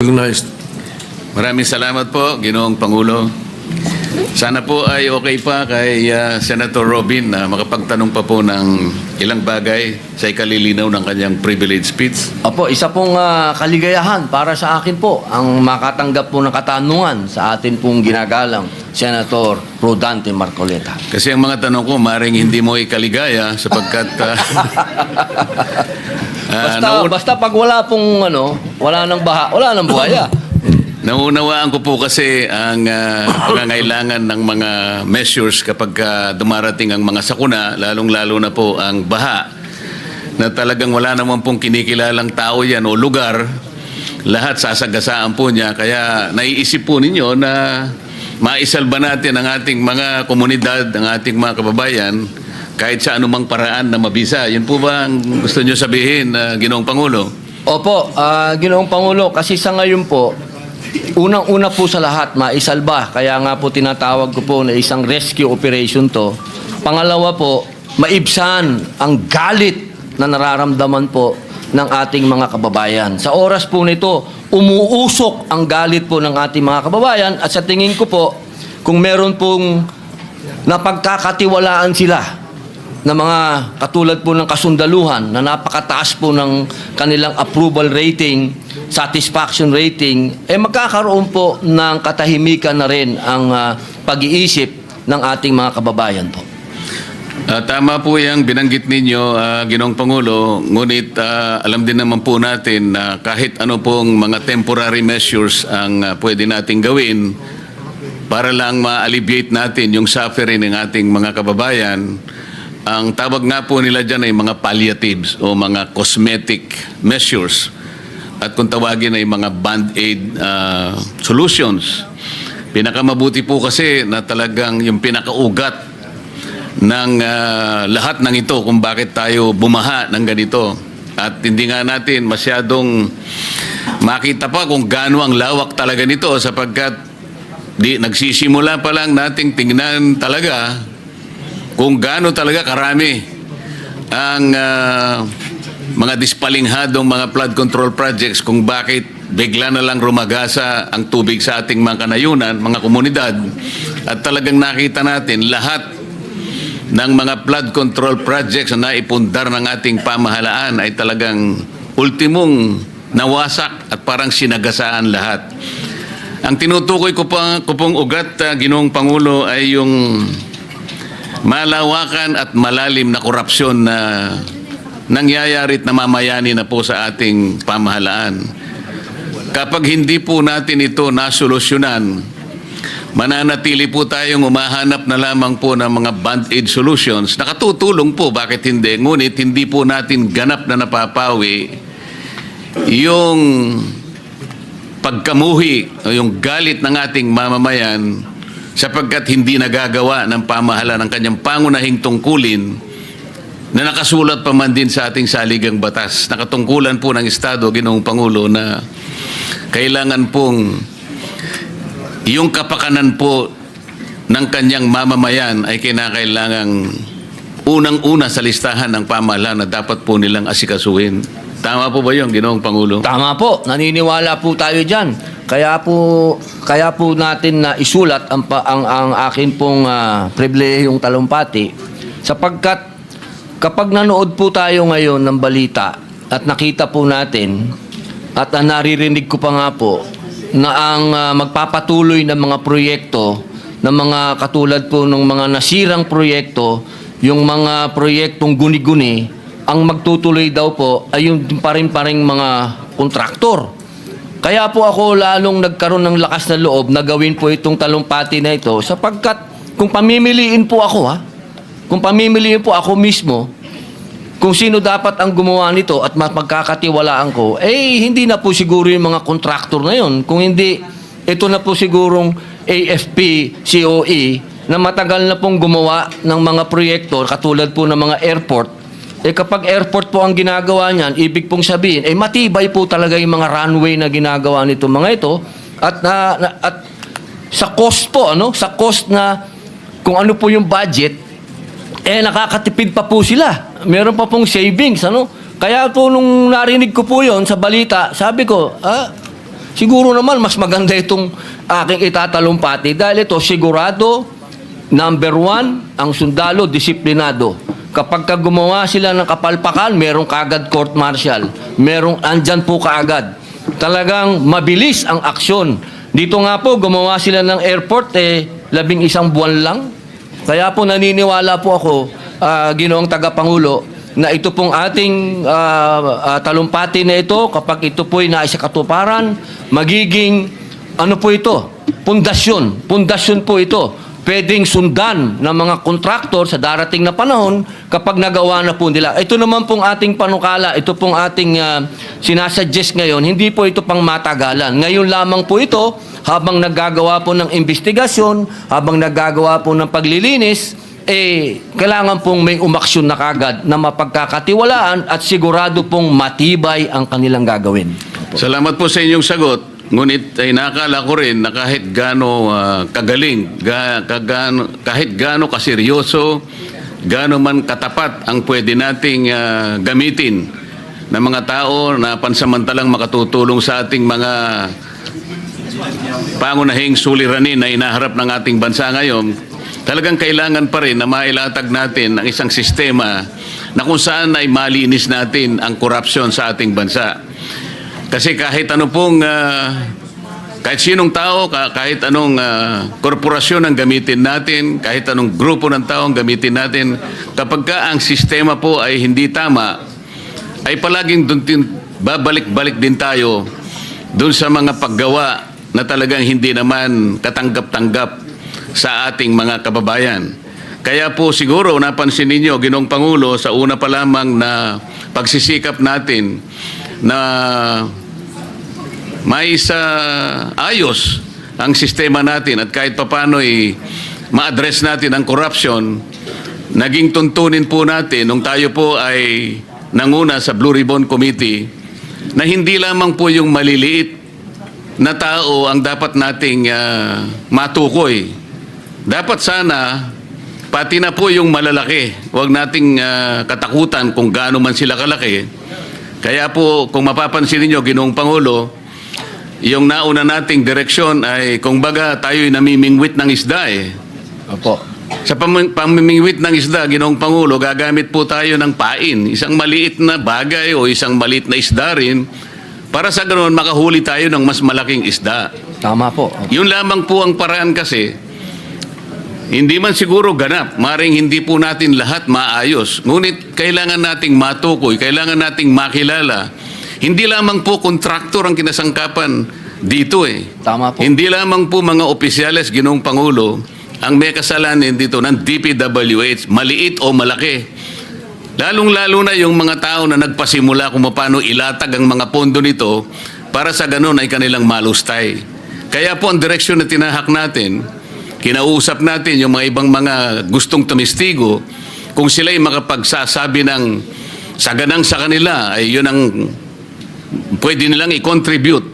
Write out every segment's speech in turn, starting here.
Recognized. Maraming salamat po, Ginoong Pangulo. Sana po ay okay pa kay Senator Robin na makapagtanong pa po ng ilang bagay sa ikalilinaw ng kanyang privilege speech. Opo, isa pong kaligayahan para sa akin po ang makatanggap po ng katanungan sa atin pong ginagalang Senator Rodante Marcoleta. Kasi ang mga tanong ko, maring hindi mo ikaligaya sapagkat Basta pag wala pong wala nang baha, wala nang buhaya. naunawaan ko po kasi ang pangangailangan ng mga measures kapag dumarating ang mga sakuna, lalong-lalo na po ang baha, na talagang wala naman pong kinikilalang tao yan o lugar, lahat sasagasaan po niya. Kaya naiisip po ninyo na maisalba natin ang ating mga komunidad, ang ating mga kababayan, kahit sa anumang paraan na mabisa. Yun po ba ang gusto nyo sabihin, Ginoong Pangulo? Opo, Ginoong Pangulo, kasi sa ngayon po, unang-una po sa lahat, maisalba. Kaya nga po tinatawag ko po na isang rescue operation to. Pangalawa po, maibsan ang galit na nararamdaman po ng ating mga kababayan. Sa oras po nito, umuusok ang galit po ng ating mga kababayan at sa tingin ko po, kung meron pong napagkakatiwalaan sila na mga katulad po ng kasundaluhan na napakataas po ng kanilang approval rating, satisfaction rating, magkakaroon po ng katahimikan na rin ang pag-iisip ng ating mga kababayan po. Tama po yung binanggit ninyo, Ginoong Pangulo, ngunit alam din naman po natin na kahit ano pong mga temporary measures ang pwede nating gawin para lang ma-alleviate natin yung suffering ng ating mga kababayan. Ang tawag nga po nila dyan ay mga palliatives o mga cosmetic measures. At kung tawagin ay mga band-aid solutions. Pinakamabuti po kasi na talagang yung pinakaugat ng lahat ng ito kung bakit tayo bumaha ng ganito. At hindi nga natin masyadong makita pa kung gaano ang lawak talaga nito sapagkat nagsisimula pa lang nating tingnan talaga kung gaano talaga karami ang mga dispalinghadong mga flood control projects, kung bakit bigla na lang rumagasa ang tubig sa ating mga kanayunan, mga komunidad. At talagang nakita natin lahat ng mga flood control projects na naipundar ng ating pamahalaan ay talagang ultimong nawasak at parang sinagasaan lahat. Ang tinutukoy ko pong ugat, Ginoong Pangulo, ay yung malawakan at malalim na korupsyon na nangyayari at namamayani na po sa ating pamahalaan. Kapag hindi po natin ito nasolusyonan, mananatili po tayong umahanap na lamang po ng mga band-aid solutions. Nakatutulong po, bakit hindi? Ngunit hindi po natin ganap na napapawi yung pagkamuhi o yung galit ng ating mamamayan sapagkat hindi nagagawa ng pamahalaan ng kanyang pangunahing tungkulin na nakasulat pa man din sa ating saligang batas. Nakatungkulan po ng Estado, Ginoong Pangulo, na kailangan pong yung kapakanan po ng kanyang mamamayan ay kinakailangang unang-una sa listahan ng pamahalaan na dapat po nilang asikasuhin. Tama po ba yun, Ginoong Pangulo? Tama po, naniniwala po tayo dyan. Kaya po natin na isulat ang akin pong pribilehiyong talumpati sapagkat kapag nanood po tayo ngayon ng balita at nakita po natin at naririnig ko pa nga po na ang magpapatuloy ng mga proyekto ng mga katulad po ng mga nasirang proyekto, yung mga proyektong guni-guni, ang magtutuloy daw po ay yung paring-paring mga kontraktor. Kaya po ako lalong nagkaroon ng lakas na loob na gawin po itong talumpati na ito sapagkat kung pamimiliin po ako kung pamimiliin po ako mismo kung sino dapat ang gumawa nito at magkakatiwalaan ko, hindi na po siguro yung mga kontraktor na yun. Kung hindi, ito na po sigurong AFP, COE na matagal na pong gumawa ng mga proyekto katulad po ng mga airport. Kapag airport po ang ginagawa niyan, ibig pong sabihin, matibay po talaga yung mga runway na ginagawa nito mga ito. At sa cost po, sa cost na kung ano po yung budget, nakakatipid pa po sila. Meron pa pong savings, Kaya po nung narinig ko po yon sa balita, sabi ko, siguro naman mas maganda itong aking itatalumpati dahil ito sigurado, number one, ang sundalo, disiplinado. Kapag ka gumawa sila ng kapalpakan, merong kaagad court martial. Andyan po kaagad. Talagang mabilis ang aksyon. Dito nga po, gumawa sila ng airport, 11 buwan lang. Kaya po naniniwala po ako, Ginoong Tagapangulo, na ito pong ating talumpati na ito, kapag ito po'y naisakatuparan, magiging, ano po ito? Pundasyon. Pundasyon po ito. Pwedeng sundan ng mga kontraktor sa darating na panahon kapag nagawa na po nila. Ito naman pong ating panukala, ito pong ating sinasuggest ngayon, hindi po ito pang matagalan. Ngayon lamang po ito, habang naggagawa po ng investigasyon, habang naggagawa po ng paglilinis, kailangan pong may umaksyon na kagad na mapagkakatiwalaan at sigurado pong matibay ang kanilang gagawin. Salamat po sa inyong sagot. Ngunit ay nakakala ko rin na kahit gaano kagaling, kahit gaano kaseryoso, gaano man katapat ang pwede nating gamitin ng mga tao na pansamantalang makatutulong sa ating mga pangunahing suliranin na inaharap ng ating bansa ngayon, talagang kailangan pa rin na mailatag natin ang isang sistema na kung saan ay malinis natin ang korupsyon sa ating bansa. Kasi kahit ano pong, kahit sinong tao, kahit anong korporasyon ang gamitin natin, kahit anong grupo ng tao ang gamitin natin, kapag ka ang sistema po ay hindi tama, ay palaging babalik-balik din tayo doon sa mga paggawa na talagang hindi naman katanggap-tanggap sa ating mga kababayan. Kaya po siguro napansin ninyo, Ginoong Pangulo, sa una pa lamang na pagsisikap natin na may ayos ang sistema natin at kahit papano ma-address natin ang corruption, naging tuntunin po natin nung tayo po ay nanguna sa Blue Ribbon Committee na hindi lamang po yung maliliit na tao ang dapat nating matukoy. Dapat sana pati na po yung malalaki. Huwag nating katakutan kung gaano man sila kalaki. Kaya po kung mapapansin niyo, Ginoong Pangulo, yung nauna nating direksyon ay kung baga tayo'y namimingwit ng isda Opo. Sa pamimingwit ng isda, Ginoong Pangulo, gagamit po tayo ng pain. Isang maliit na bagay o isang maliit na isda rin para sa ganoon makahuli tayo ng mas malaking isda. Tama po. Yun lamang po ang paraan kasi. Hindi man siguro ganap, maring hindi po natin lahat maayos. Ngunit kailangan nating matukoy, kailangan nating makilala. Hindi lamang po kontraktor ang kinasangkapan dito Tama po. Hindi lamang po mga opisyales, Ginoong Pangulo, ang may kasalanan dito ng DPWH, maliit o malaki. Lalong-lalo na yung mga tao na nagpasimula kung paano ilatag ang mga pondo nito para sa ganun ay kanilang malustay. Kaya po ang direksyon na tinahak natin, kinausap natin yung mga ibang mga gustong tumistigo, kung sila'y makapagsasabi ng saganang sa kanila, ay yun ang pwede nilang i-contribute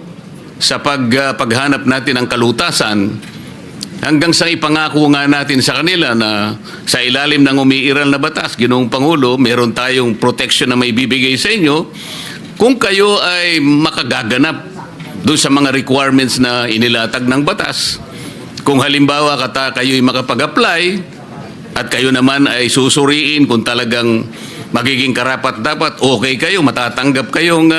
sa paghanap natin ng kalutasan, hanggang sa ipangako nga natin sa kanila na sa ilalim ng umiiral na batas, Ginoong Pangulo, meron tayong protection na may bibigay sa inyo kung kayo ay makagaganap doon sa mga requirements na inilatag ng batas. Kung halimbawa kayo'y makapag-apply at kayo naman ay susuriin kung talagang magiging karapat-dapat, okay kayo, matatanggap kayong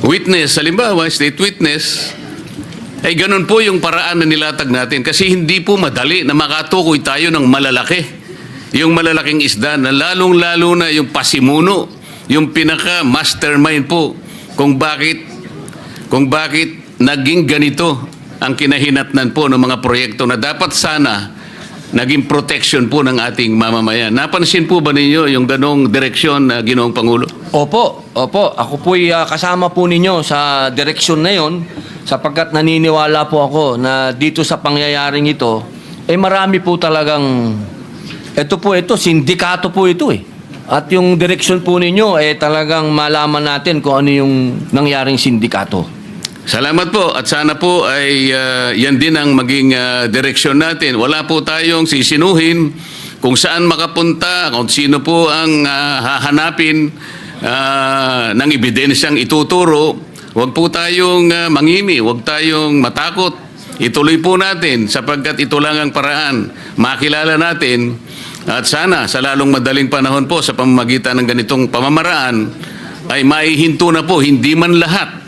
witness, halimbawa, state witness, ay ganun po yung paraan na nilatag natin kasi hindi po madali na makatukoy tayo ng malalaki. Yung malalaking isda na lalong-lalo na yung pasimuno, yung pinaka-mastermind po kung bakit naging ganito ang kinahinatnan po ng mga proyekto na dapat sana naging protection po ng ating mamamayan. Napansin po ba ninyo yung ganong direksyon na Ginoong Pangulo? Opo. Ako po'y kasama po ninyo sa direksyon na yon sapagkat naniniwala po ako na dito sa pangyayaring ito, marami po talagang, ito, sindikato po ito At yung direksyon po ninyo, talagang malaman natin kung ano yung nangyaring sindikato. Salamat po at sana po ay yan din ang maging direksyon natin. Wala po tayong sisinuhin kung saan makapunta, kung sino po ang hahanapin ng ebidensyang ituturo Huwag po tayong mangimi, huwag tayong matakot. Ituloy po natin sapagkat ito lang ang paraan. Makilala natin at sana sa lalong madaling panahon po sa pamamagitan ng ganitong pamamaraan ay maihinto na po, hindi man lahat.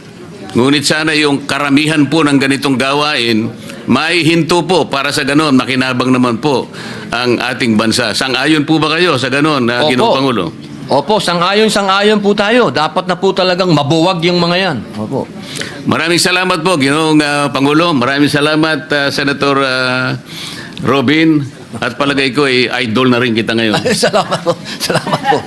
Ngunit sana yung karamihan po ng ganitong gawain, maihinto po para sa ganon, makinabang naman po ang ating bansa. Sang-ayon po ba kayo sa ganon, Ginoong Pangulo? Opo, sang-ayon po tayo. Dapat na po talagang mabuwag yung mga yan. Opo. Maraming salamat po, Ginoong Pangulo. Maraming salamat, Senator Robin. At palagay ko, idol na rin kita ngayon. Salamat po. Salamat po.